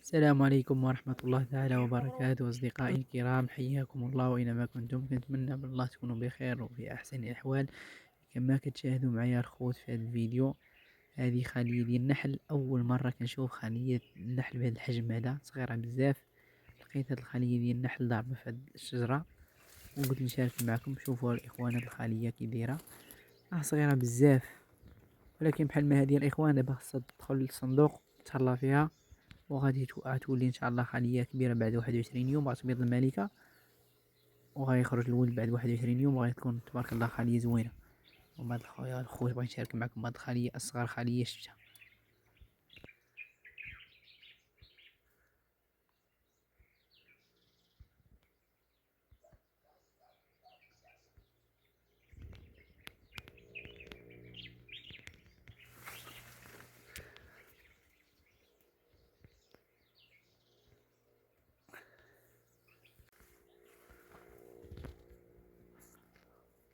السلام عليكم ورحمة الله تعالى وبركاته أصدقائي الكرام، حياكم الله أينما كنتم. كنتمنى من الله تكونوا بخير وفي أحسن الأحوال. كما كتشاهدوا معايا الخوت في هذا الفيديو، هذه خلية ديال النحل. أول مرة كنشوف خلية النحل بهذا الحجم هذا، صغيرة بزاف. لقيت هذه الخلية ديال النحل ضاربة في هذه الشجرة وقلت نشارك معكم. شوفوا الإخوان هذه الخلية كي دايرة، صغيرة بزاف، ولكن بحال ما هذه الإخوان دابا خاصها تدخل للصندوق تهلا فيها، وغادي غتولي ان شاء الله خلية كبيرة بعد 21 يوم غتبيض الملكة، وغيخرج الولد بعد 21 يوم، وغتكون تبارك الله خلية زوينة. ومن بعد الخويا بغيت نشارك معكم هاد الخلية، أصغر خلية شفتها.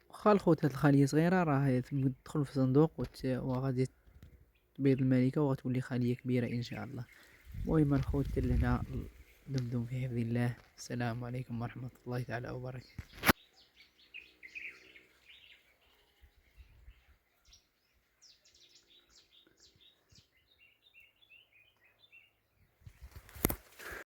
واخا الخوت هاد الخلية صغيرة، راه تدخل في صندوق وغادي تبيض الملكة وغتولي خلية كبيرة إن شاء الله. المهم الخوت حتى لهنا، دمتم في حفظ الله. السلام عليكم ورحمة الله تعالى وبركاته.